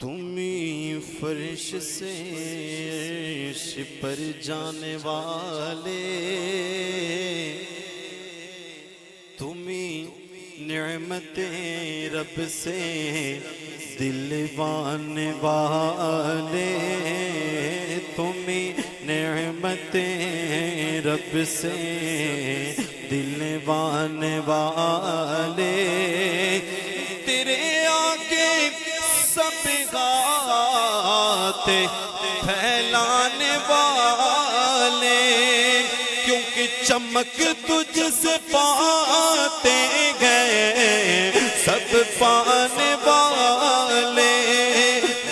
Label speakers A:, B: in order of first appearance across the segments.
A: تمہیں فرش سے عرش پر جانے والے، تمہیں نعمتیں رب سے دلوانے والے، تمہیں نعمتیں رب سے دلوانے والے، تیرے آگے سب ہاتھ پھیلانے والے، کیونکہ چمک تجھ سے پاتے گئے سب پانے والے،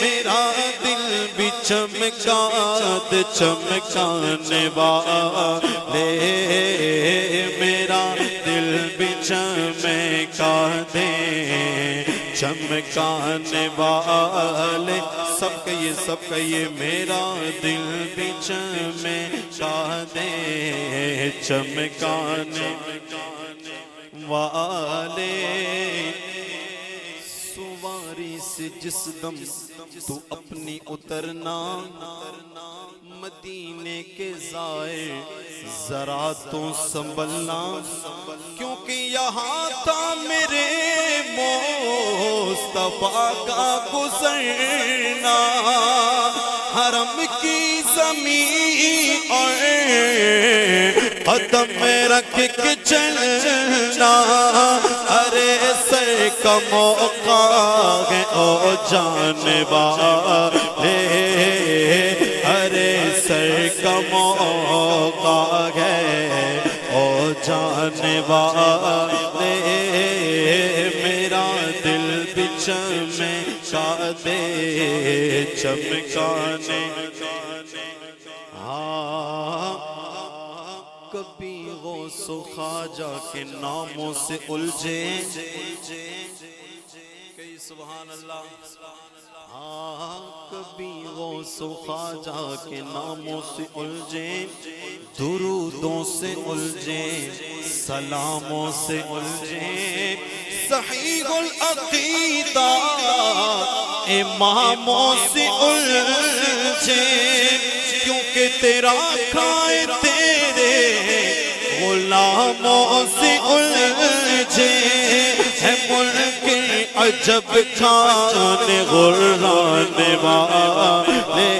A: میرا دل بھی چمکاد چمکانے والے، میرا دل بھی چمکاد چمکانے والے، سب کہیے میرا دل بھی چمکاد چمکانے والے، سواری سے جس دم تو اپنی اترنا، مدینے کے زائر ذرا تو سنبھلنا، کیونکہ یہاں تھا میرے مصطفیٰ کا گزرنا، حرم کی زمین اور قدم رکھ کے چلنا، ارے سر کا موقع ہے او جانے والے، ارے سر کا موقع ہے او جانے والے، میرا دل بھی چمکاد چمکانے، کبھی غوث و خواجہ کے ناموں سے الجھے، کئی سبحان اللہ، کبھی غوث و خواجہ کے ناموں سے الجھے، درودوں سے الجھے، سلاموں سے الجھے، صحیح العقیدہ اماموں سے الجھے، کیونکہ تیرا کھائے تیرے غلاموں سے الجھے، ہے ملک عجب کھانے غرانے والے،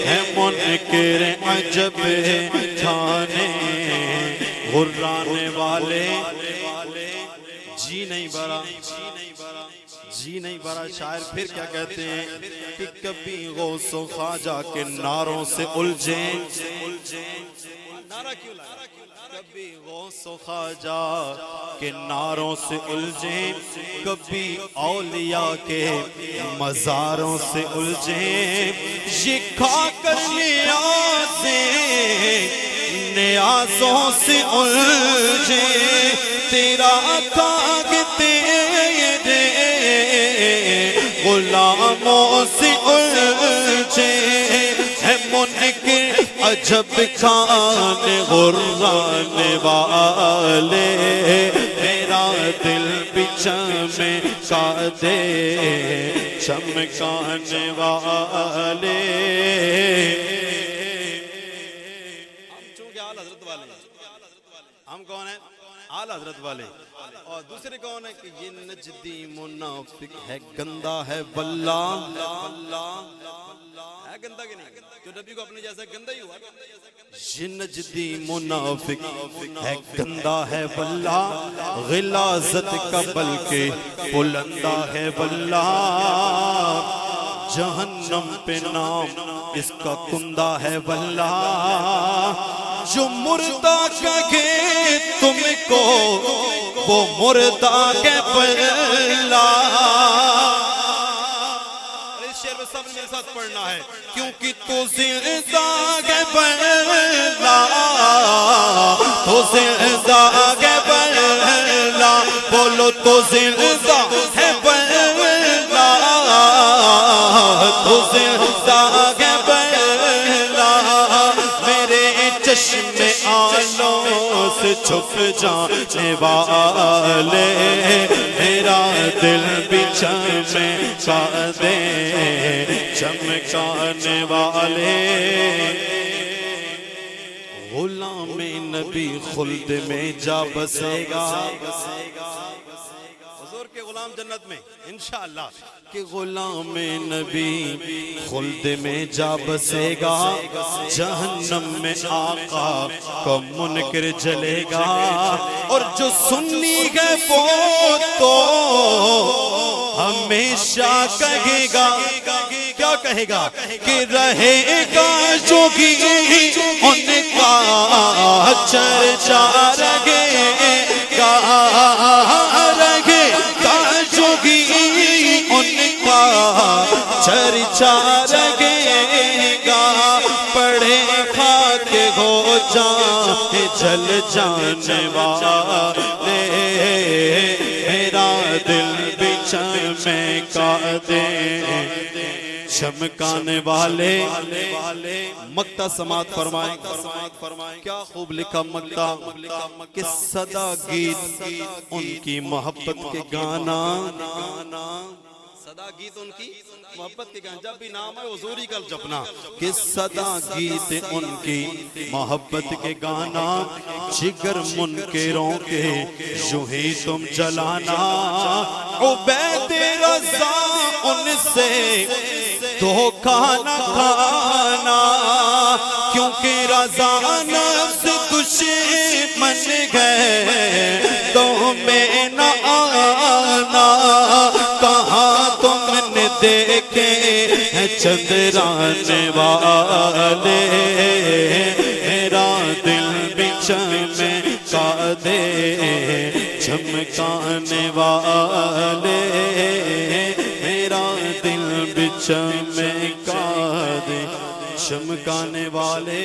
A: ہے منکر عجب کھانے غرانے والے، جی نہیں بھرا جی نہیں بھرا، شاعر پھر کیا کہتے ہیں کہ کبھی غوث و خواجہ کے نعروں سے الجھے، نعرہ کیوں لگا، کبھی غوث و خواجہ کے نعروں سے الجھے، کبھی اولیاء کے مزاروں سے الجھے، یہ کھا کر نیازوں سے الجھے، تیرا کھاگ تیرے غلاموں سے الجھے، ہے منکر عجب کھانے غرانے والے، میرا دل بھی چمکاد چمکانے والے، ہم چونکہ اعلیٰ حضرت والے ہیں، ہم کون ہیں؟ اعلیٰ حضرت والے، اور دوسرے کون ہے کہ یہ نجدی منافق ہے، گندا ہے واللہ، ہے گندا کہ نہیں؟ جو نبی کو اپنے جیسا گندا ہی ہوا، یہ نجدی منافق ہے، گندا ہے واللہ، غلاظت کا بلکہ بلندہ ہے واللہ، جہنم پہ نام اس کا کندہ ہے واللہ، جو مردہ کہے تم کو وہ مردہ کے پہلا، اس شعر میں سب نے میرے ساتھ پڑھنا ہے، کیونکہ تو زندہ کے پہلا، تو زندہ کے پہلا، بولو تو زندہ ہے پہلا، تو زندہ کے پہلا، میرے چشم آلوں سے چھپ جانے والے میرا دل بھی چمکا دے چمکانے والے غلام نبی خلد میں جا بسے گا حضور کے غلام جنت میں انشاءاللہ کہ غلام نبی خلد میں جا بسے گا جہنم میں آقا کا منکر جلے گا اور جو سنی ہے وہ تو ہمیشہ کہے گا کیا کہے گا کہ رہے گا جوگی ان کا چرچا رہے گا رہے گا جوگی ان کا چرچا رہے گا پڑھے خاک ہو جائے جل جانے والے میرا دل بھی چمکا دے چمکانے والے مقطع سماعت فرمائیں کیا خوب لکھا مقطع کہ صدا گیت ان کی محبت کے گانا صدا گیت ان کی محبت کے گانا جب بھی نام ہے حضور ہی کا جپنا کہ صدا گیت ان کی محبت کے گانا جگر منکروں کے یوں ہی تم جلانا عبید رضا ان سے دھوکہ نہ کھانا کیونکہ رضا نفس دشمن گئے تو میں نہ آنا کہاں تم نے دیکھے ہیں چندرانے والے میرا دل بھی چمکا دے چمکانے والے میرا دل بھی چمکا دے چمکانے والے